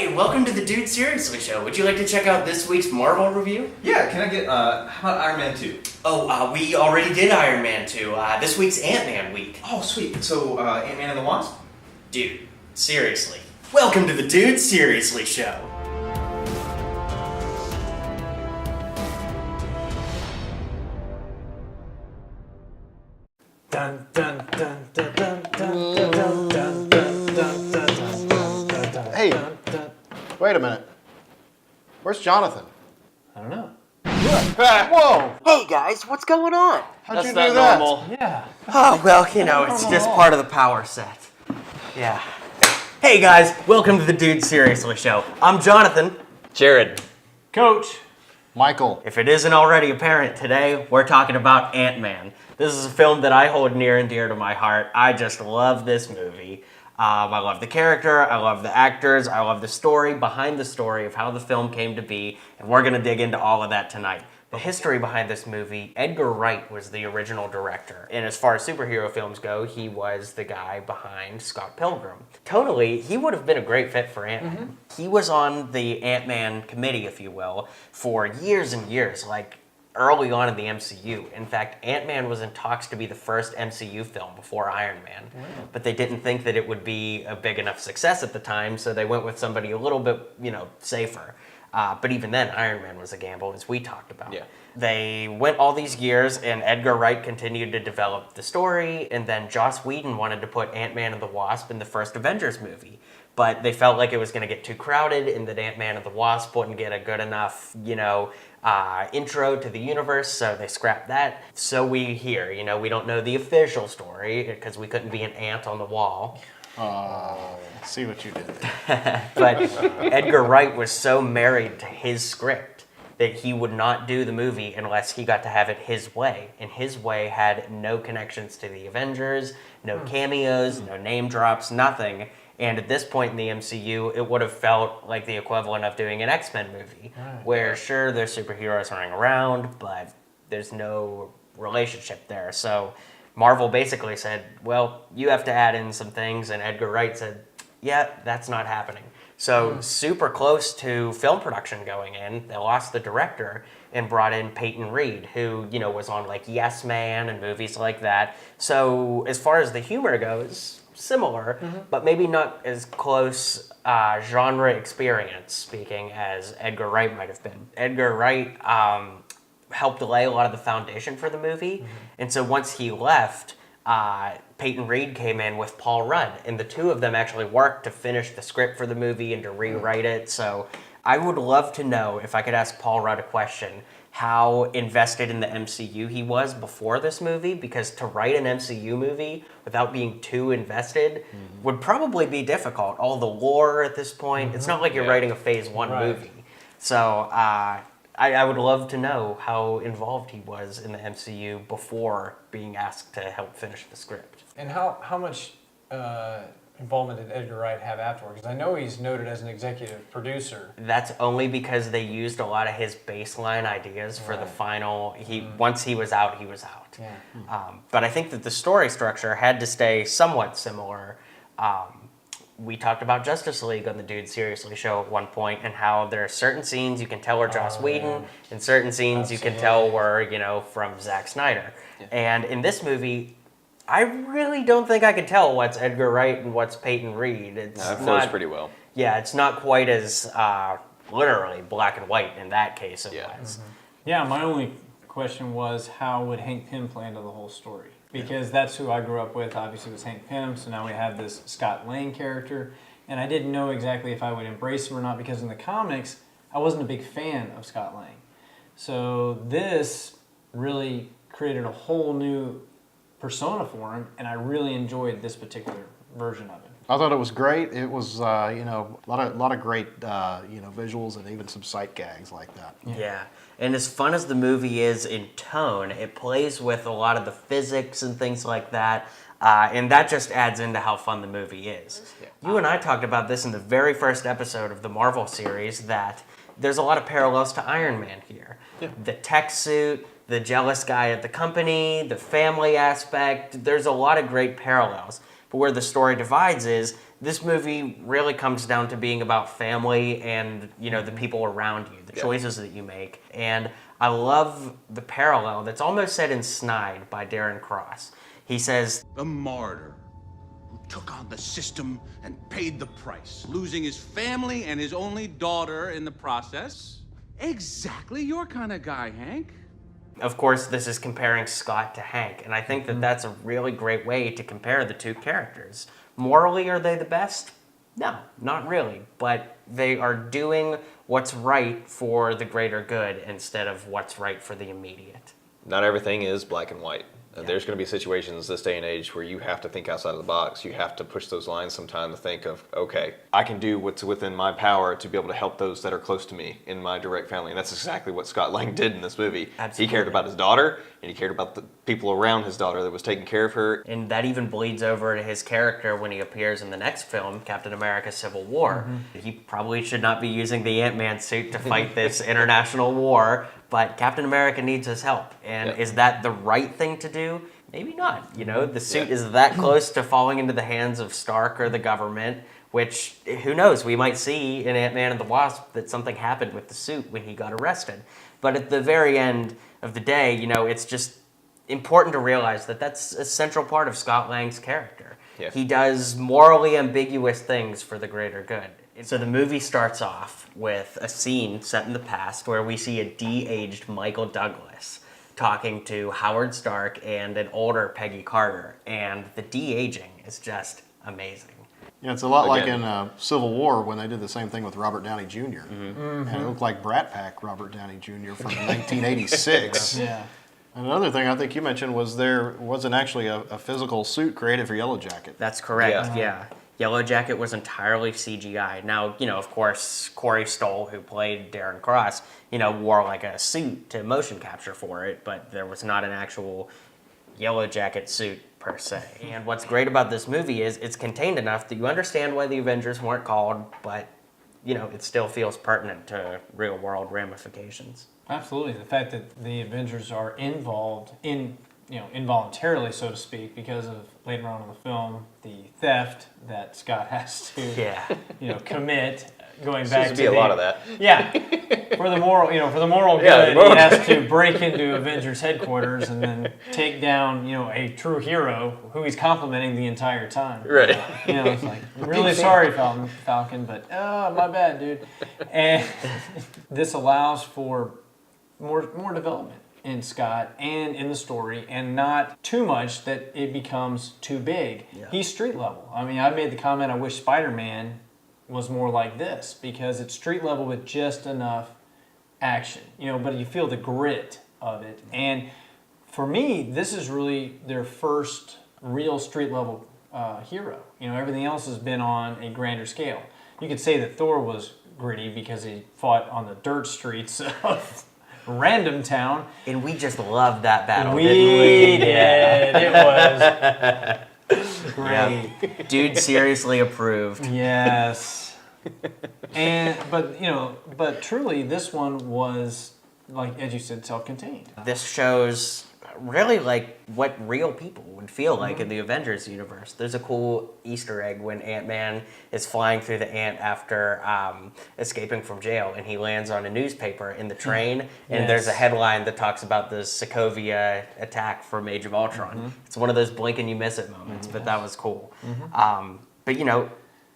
Hey, welcome to the Dude Seriously Show. Would you like to check out this week's Marvel review? Yeah, can I get, how about Iron Man 2? Oh, we already did Iron Man 2. This week's Ant-Man week. Oh, sweet. So, Ant-Man and the Wasp? Dude, seriously. Welcome to the Dude Seriously Show. Dun dun dun dun dun dun dun dun dun dun dun. Hey, wait a minute. Where's Jonathan? I don't know. Whoa! Hey guys, what's going on? How'd you do that? Yeah. Oh, well, you know, it's just part of the power set. Yeah. Hey guys, welcome to the Dude Seriously Show. I'm Jonathan. Jared. Coach. Michael. If it isn't already apparent, today we're talking about Ant-Man. This is a film that I hold near and dear to my heart. I just love this movie. I love the character, I love the actors, I love the story behind the story of how the film came to be, and we're going to dig into all of that tonight. The history behind this movie, Edgar Wright was the original director, and as far as superhero films go, he was the guy behind Scott Pilgrim. Tonally, he would have been a great fit for Ant-Man. Mm-hmm. He was on the Ant-Man committee, if you will, for years and years, like early on in the MCU. In fact, Ant-Man was in talks to be the first MCU film before Iron Man. Wow. But they didn't think that it would be a big enough success at the time, so they went with somebody a little bit, safer. But even then, Iron Man was a gamble, as we talked about. Yeah. They went all these years, and Edgar Wright continued to develop the story, and then Joss Whedon wanted to put Ant-Man and the Wasp in the first Avengers movie. But they felt like it was going to get too crowded, and that Ant-Man and the Wasp wouldn't get a good enough, intro to the universe, so they scrapped that. So we hear, we don't know the official story, because we couldn't be an ant on the wall. See what you did there. But Edgar Wright was so married to his script that he would not do the movie unless he got to have it his way. And his way had no connections to the Avengers, no cameos, no name drops, nothing. And at this point in the MCU, it would have felt like the equivalent of doing an X-Men movie, where sure, there's superheroes running around, but there's no relationship there. So Marvel basically said, well, you have to add in some things, and Edgar Wright said, yeah, that's not happening. So super close to film production going in, they lost the director and brought in Peyton Reed, who, was on like Yes Man and movies like that. So as far as the humor goes, similar, but maybe not as close genre experience speaking as Edgar Wright might have been. Edgar Wright helped lay a lot of the foundation for the movie, and so once he left, Peyton Reed came in with Paul Rudd, and the two of them actually worked to finish the script for the movie and to rewrite it. So I would love to know, if I could ask Paul Rudd a question, how invested in the MCU he was before this movie, because to write an MCU movie without being too invested would probably be difficult. All the lore at this point, it's not like you're writing a Phase I movie. So I would love to know how involved he was in the MCU before being asked to help finish the script. And how much involvement did Edgar Wright have afterwards? Because I know he's noted as an executive producer. That's only because they used a lot of his baseline ideas for the final. Once he was out, he was out. Yeah. But I think that the story structure had to stay somewhat similar. We talked about Justice League on the Dude Seriously Show at one point, and how there are certain scenes you can tell were Joss Whedon, and certain scenes you can tell were, from Zack Snyder. Yeah. And in this movie, I really don't think I could tell what's Edgar Wright and what's Peyton Reed. It flows pretty well. Yeah, it's not quite as literally black and white in that case it was. Yeah, my only question was, how would Hank Pym play into the whole story? Because that's who I grew up with, obviously, was Hank Pym, so now we have this Scott Lang character, and I didn't know exactly if I would embrace him or not, because in the comics, I wasn't a big fan of Scott Lang. So this really created a whole new persona for him, and I really enjoyed this particular version of it. I thought it was great. It was, a lot of great, visuals and even some sight gags like that. Yeah. And as fun as the movie is in tone, it plays with a lot of the physics and things like that. And that just adds into how fun the movie is. You and I talked about this in the very first episode of the Marvel series, that there's a lot of parallels to Iron Man here. Yeah. The tech suit, the jealous guy at the company, the family aspect, there's a lot of great parallels. But where the story divides is this movie really comes down to being about family and, the people around you, the choices that you make. And I love the parallel that's almost said in Snide by Darren Cross. He says, The martyr who took on the system and paid the price, losing his family and his only daughter in the process. Exactly your kind of guy, Hank. of course, this is comparing Scott to Hank. And I think that that's a really great way to compare the two characters. Morally, are they the best? No, not really. But they are doing what's right for the greater good instead of what's right for the immediate. Not everything is black and white. There's going to be situations this day and age where you have to think outside of the box. You have to push those lines sometime to think of, okay, I can do what's within my power to be able to help those that are close to me in my direct family. And that's exactly what Scott Lang did in this movie. Absolutely. He cared about his daughter, and he cared about the people around his daughter that was taking care of her. And that even bleeds over to his character when he appears in the next film, Captain America Civil War. He probably should not be using the Ant-Man suit to fight this international war, but Captain America needs his help. And is that the right thing to do? Maybe not. The suit is that close to falling into the hands of Stark or the government, which, who knows, we might see in Ant-Man and the Wasp that something happened with the suit when he got arrested. But at the very end of the day, it's just important to realize that that's a central part of Scott Lang's character. Yeah. He does morally ambiguous things for the greater good. So the movie starts off with a scene set in the past where we see a de-aged Michael Douglas talking to Howard Stark and an older Peggy Carter, and the de-aging is just amazing. Yeah, it's a lot like Again. in Civil War when they did the same thing with Robert Downey Jr. And it looked like Brat Pack Robert Downey Jr. from 1986. Yeah. Another thing I think you mentioned was there wasn't actually a physical suit created for Yellow Jacket. That's correct, Yeah. yeah. Yellow Jacket was entirely CGI. Now, of course, Corey Stoll, who played Darren Cross, wore like a suit to motion capture for it, but there was not an actual Yellow Jacket suit per se. And what's great about this movie is it's contained enough that you understand why the Avengers weren't called, but, it still feels pertinent to real world ramifications. Absolutely. The fact that the Avengers are involved in, involuntarily, so to speak, because of later on in the film, the theft that Scott has to, Yeah. Commit, going back Seems to to be a lot of that. Yeah. For the moral, for the moral good, Yeah, the moral he has to break into Avengers headquarters and then take down, a true hero who he's complimenting the entire time. Right. It's like, really sorry, Falcon, but my bad, dude. And this allows for more development in Scott and in the story, and not too much that it becomes too big. Yeah. He's street level. I mean, I made the comment, I wish Spider-Man was more like this, because it's street level with just enough action, but you feel the grit of it. And for me, this is really their first real street level hero. Everything else has been on a grander scale. You could say that Thor was gritty because he fought on the dirt streets of Random Town. And we just loved that battle, We didn't we? did. It was great. Yeah. Dude seriously approved. Yes. But truly, this one was, like, as you said, self-contained. This shows really like what real people would feel like in the Avengers universe. There's a cool Easter egg when Ant-Man is flying through the ant after escaping from jail, and he lands on a newspaper in the train, and there's a headline that talks about the Sokovia attack from Age of Ultron. It's one of those blink and you miss it moments, but that was cool. But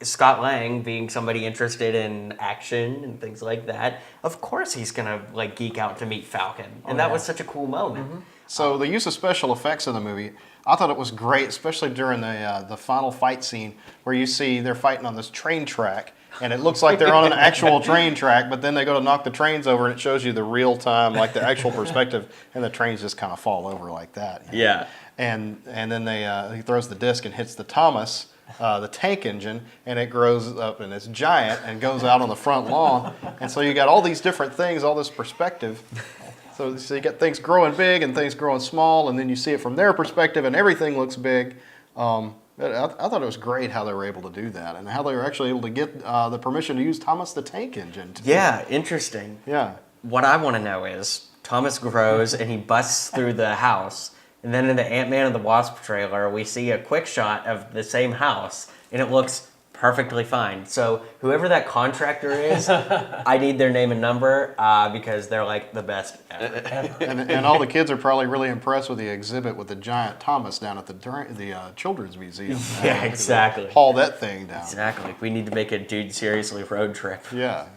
Scott Lang, being somebody interested in action and things like that, of course he's gonna like geek out to meet Falcon, and that was such a cool moment. So the use of special effects in the movie, I thought it was great, especially during the final fight scene where you see they're fighting on this train track, and it looks like they're on an actual train track, but then they go to knock the trains over, and it shows you the real time, like the actual perspective, and the trains just kind of fall over like that. Yeah. And then he throws the disc and hits the Thomas, the tank engine, and it grows up and it's giant and goes out on the front lawn. And so you got all these different things, all this perspective. So you got things growing big and things growing small, and then you see it from their perspective, and everything looks big. I thought it was great how they were able to do that, and how they were actually able to get the permission to use Thomas the Tank Engine. Yeah, interesting. Yeah. What I want to know is Thomas grows and he busts through the house, and then in the Ant-Man and the Wasp trailer, we see a quick shot of the same house, and it looks perfectly fine. So whoever that contractor is, I need their name and number because they're like the best ever. And all the kids are probably really impressed with the exhibit with the giant Thomas down at the Children's Museum. Yeah, exactly. Haul that thing down. Exactly. We need to make a Dude Seriously road trip. Yeah.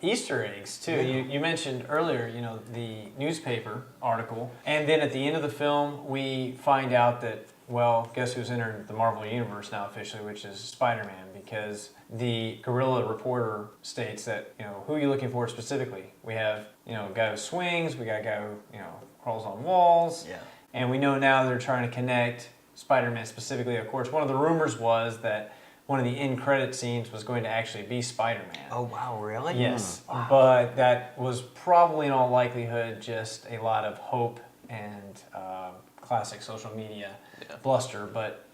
Easter eggs too. You mentioned earlier, the newspaper article, and then at the end of the film, we find out that, well, guess who's entered the Marvel Universe now officially, which is Spider-Man, because the guerrilla reporter states that, who are you looking for specifically? We have, a guy who swings, we got a guy who, crawls on walls, Yeah. and we know now they're trying to connect Spider-Man specifically. Of course, one of the rumors was that one of the end credit scenes was going to actually be Spider-Man. Oh, wow, really? Yes, Wow. but that was probably in all likelihood just a lot of hope and classic social media bluster, but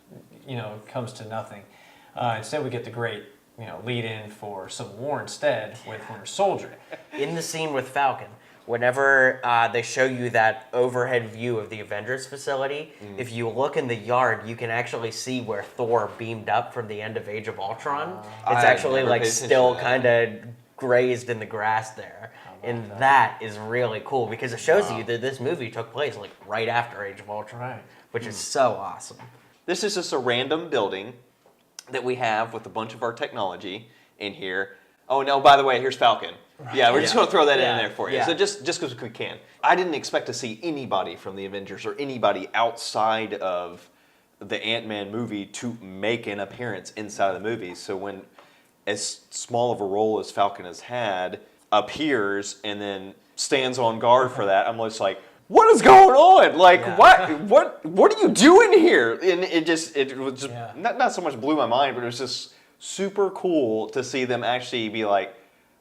it comes to nothing. Instead, we get the great lead-in for Civil War instead with Winter Soldier. In the scene with Falcon, whenever they show you that overhead view of the Avengers facility, if you look in the yard, you can actually see where Thor beamed up from the end of Age of Ultron. It's I actually never like paid attention still to that. kind of grazed in the grass there. And that is really cool because it shows you that this movie took place like right after Age of Ultron, Right. which is so awesome. This is just a random building that we have with a bunch of our technology in here. Oh no, by the way, here's Falcon. Yeah, we're just going to throw that in there for you. Yeah. So just because we can. I didn't expect to see anybody from the Avengers or anybody outside of the Ant-Man movie to make an appearance inside of the movie. So when as small of a role as Falcon has had appears and then stands on guard for that, I'm just like, what is going on? Like, what are you doing here? And it was just not so much blew my mind, but it was just super cool to see them actually be like,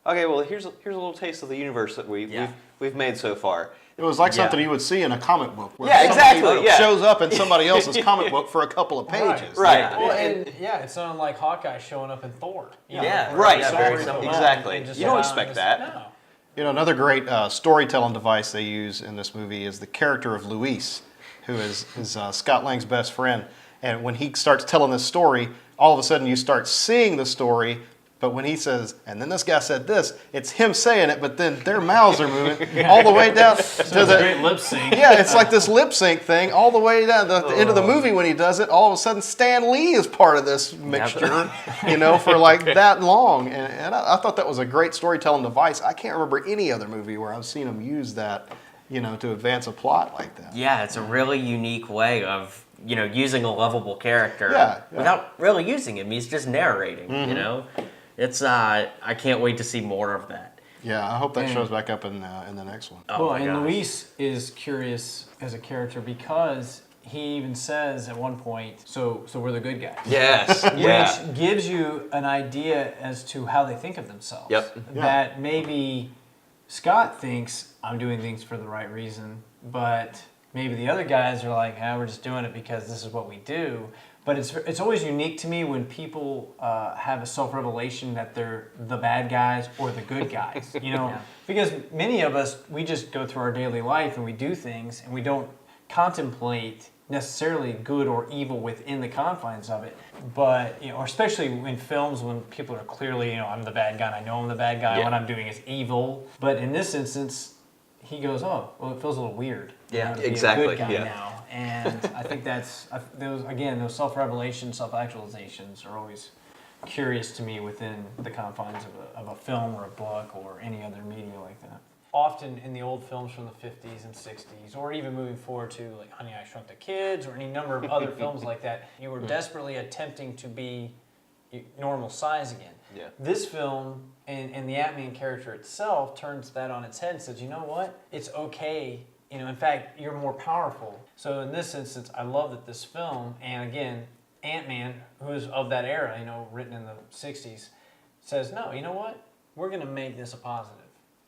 okay, well, here's a little taste of the universe that we've made so far. It was like something you would see in a comic book. Where Yeah, exactly, somebody yeah. shows up in somebody else's comic book for a couple of pages. Right. Yeah. Well, and it's not unlike Hawkeye showing up in Thor. Yeah, right. Yeah, very similar. Exactly. And just You don't allow expect him that. No. Another great storytelling device they use in this movie is the character of Luis, who is Scott Lang's best friend. And when he starts telling this story, all of a sudden you start seeing the story. But when he says, and then this guy said this, it's him saying it, but then their mouths are moving all the way down to the Great lip sync. Yeah, it's like this lip sync thing all the way down to the end of the movie when he does it. All of a sudden, Stan Lee is part of this mixture, for like that long. And I thought that was a great storytelling device. I can't remember any other movie where I've seen him use that, to advance a plot like that. Yeah, it's a really unique way of, using a lovable character Yeah. without really using him. He's just narrating, It's, I can't wait to see more of that. Yeah, I hope that shows back up in the next one. Oh Well, my and gosh. Luis is curious as a character because he even says at one point, so we're the good guys. Yes. Yeah. Which gives you an idea as to how they think of themselves. Yep. That maybe Scott thinks I'm doing things for the right reason, but maybe the other guys are like, we're just doing it because this is what we do. But it's always unique to me when people have a self-revelation that they're the bad guys or the good guys, Because many of us, we just go through our daily life and we do things and we don't contemplate necessarily good or evil within the confines of it. But, or especially in films when people are clearly, I'm the bad guy and I know I'm the bad guy, what I'm doing is evil. But in this instance, he goes, oh, well, it feels a little weird. Yeah, to be exactly, a good guy yeah. now. And I think that's, those self-revelations, self-actualizations are always curious to me within the confines of a film or a book or any other media like that. Often in the old films from the 50s and 60s, or even moving forward to like Honey, I Shrunk the Kids, or any number of other films like that, you were desperately attempting to be normal size again. Yeah. This film and the Ant-Man character itself turns that on its head and says, you know what? It's okay. In fact, you're more powerful. So in this instance, I love that this film, and again, Ant-Man, who is of that era, written in the 60s, says, no, you know what? We're going to make this a positive.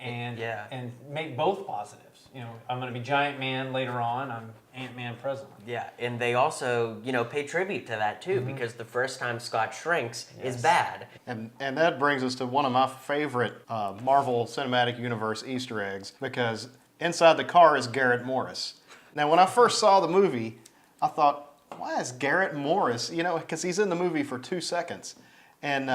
And make both positives. I'm going to be Giant Man later on. I'm Ant-Man presently. Yeah, and they also, pay tribute to that too, because the first time Scott shrinks is bad. And that brings us to one of my favorite Marvel Cinematic Universe Easter eggs, because inside the car is Garrett Morris. Now, when I first saw the movie, I thought, why is Garrett Morris, because he's in the movie for 2 seconds. And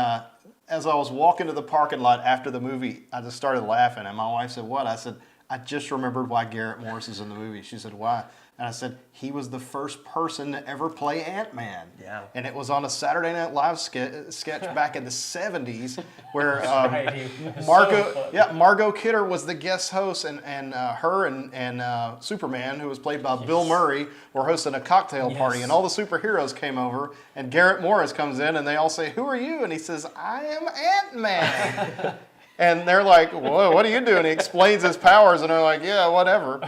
as I was walking to the parking lot after the movie, I just started laughing. And my wife said, what? I said, I just remembered why Garrett Morris is in the movie. She said, why? And I said, he was the first person to ever play Ant-Man. Yeah. And it was on a Saturday Night Live sketch back in the 70s where Margot Kidder was the guest host, and her and Superman, who was played by Bill Murray, were hosting a cocktail party, and all the superheroes came over, and Garrett Morris comes in, and they all say, who are you? And he says, I am Ant-Man. And they're like, whoa, what are you doing? He explains his powers, and they're like, yeah, whatever.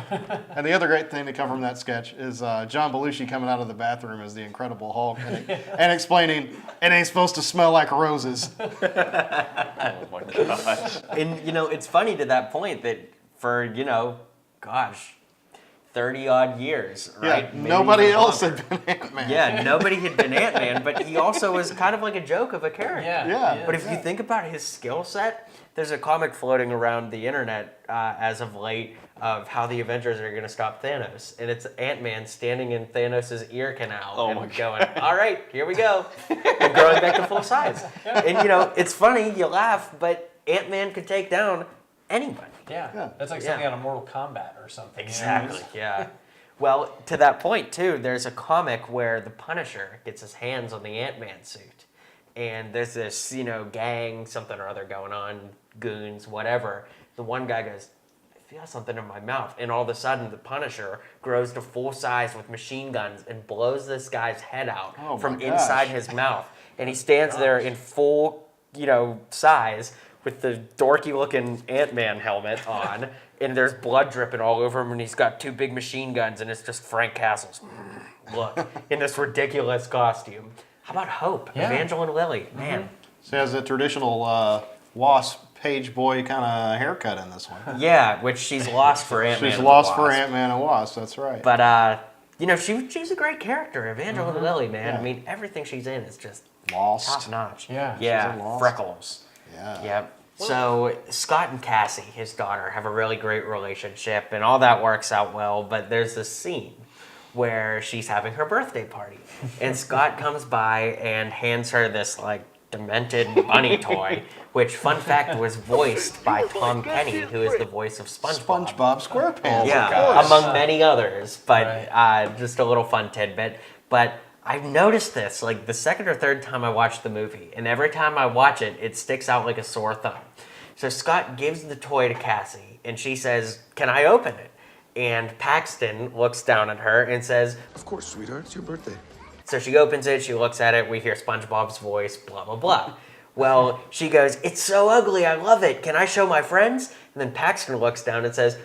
And the other great thing to come from that sketch is John Belushi coming out of the bathroom as the Incredible Hulk and explaining, it ain't supposed to smell like roses. Oh my gosh. And, it's funny to that point that for, 30-odd years, right? Yeah, Maybe nobody even else longer. had been Ant-Man. Yeah, nobody had been Ant-Man, but he also was kind of like a joke of a character. Yeah. But if you think about his skill set, there's a comic floating around the internet as of late of how the Avengers are going to stop Thanos. And it's Ant-Man standing in Thanos' ear canal and going, all right, here we go. And growing back to full size. And, it's funny, you laugh, but Ant-Man could take down anybody. Yeah. That's like something out of Mortal Kombat or something. Exactly, yeah. Well, to that point, too, there's a comic where the Punisher gets his hands on the Ant-Man suit. And there's this, gang, something or other going on, goons, whatever. The one guy goes, I feel something in my mouth. And all of a sudden, the Punisher grows to full size with machine guns and blows this guy's head out from inside his mouth. And he stands there in full, size with the dorky-looking Ant-Man helmet on. And there's blood dripping all over him, and he's got 2 big machine guns, and it's just Frank Castle's look in this ridiculous costume. How about Hope? Yeah. Evangeline Lilly, man. She has a traditional Wasp page boy kind of haircut in this one. Yeah, which she's lost for Ant-Man. She's lost for Ant-Man and Wasp, that's right. But, she's a great character, Evangeline Lilly, man. I mean, everything she's in is just Lost. top notch. Yeah. Yeah, She's in Lost. freckles. Yeah. Yep. So Scott and Cassie, his daughter, have a really great relationship, and all that works out well. But there's this scene where she's having her birthday party, and Scott comes by and hands her this demented bunny toy, which, fun fact, was voiced by Tom Kenny, who is the voice of SpongeBob. SpongeBob SquarePants. Yeah, among many others. But just a little fun tidbit. But I've noticed this the second or third time I watch the movie, and every time I watch it, it sticks out like a sore thumb. So Scott gives the toy to Cassie, and she says, "Can I open it?" And Paxton looks down at her and says, Of course, sweetheart. It's your birthday. so she opens it, she looks at it, we hear SpongeBob's voice, blah, blah, blah. Well, she goes, "It's so ugly, I love it. Can I show my friends?" And then Paxton looks down and says,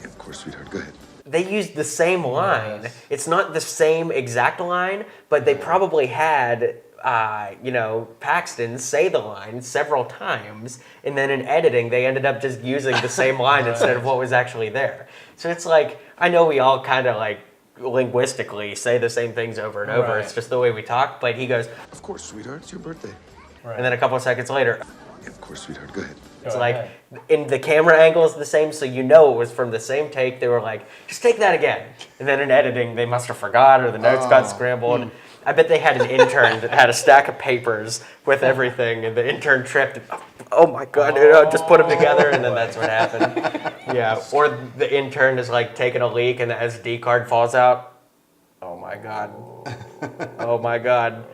Of course, sweetheart. Go ahead. they used the same line. Yes. It's not the same exact line, but they probably had, Paxton say the line several times, and then in editing, they ended up just using the same line instead of what was actually there. So it's I know we all kind of linguistically say the same things over and over. Right. It's just the way we talk, but he goes, Of course, sweetheart. It's your birthday. and then a couple of seconds later, Of course, sweetheart. Go ahead. it's Go ahead. in the camera angle is the same, so it was from the same take. They were just take that again. And then in editing, they must have forgot, or the notes got scrambled. I bet they had an intern that had a stack of papers with everything, and the intern tripped. And, oh my God! Just put them together, and then that's what happened. Yeah. Or the intern is taking a leak, and the SD card falls out. Oh my God! Oh my God!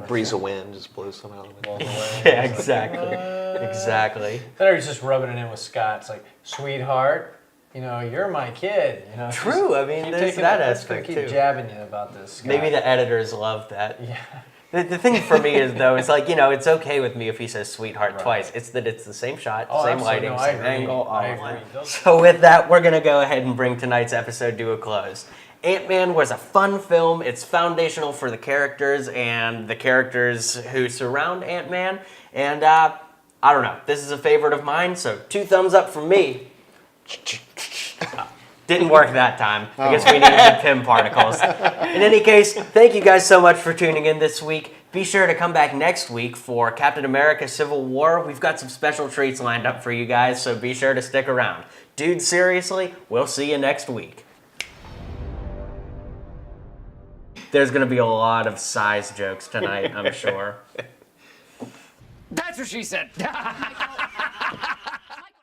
Breeze of wind just blows some out of it. Yeah, exactly. Exactly. They're just rubbing it in with Scott. It's sweetheart, you're my kid. True, I mean, keep there's taking that just gonna aspect, keep too. jabbing you about this. Scott. Maybe the editors love that. Yeah. The thing for me is, though, it's it's okay with me if he says sweetheart twice. It's that it's the same shot, Oh, same absolutely. lighting, No, I same agree. angle, all I of agree. that. Those- So with that, we're going to go ahead and bring tonight's episode to a close. Ant-Man was a fun film. It's foundational for the characters and the characters who surround Ant-Man. And I don't know. This is a favorite of mine, so 2 thumbs up from me. Didn't work that time. I guess we needed the Pym particles. In any case, thank you guys so much for tuning in this week. Be sure to come back next week for Captain America Civil War. We've got some special treats lined up for you guys, so be sure to stick around. Dude, seriously, we'll see you next week. There's going to be a lot of size jokes tonight, I'm sure. That's what she said.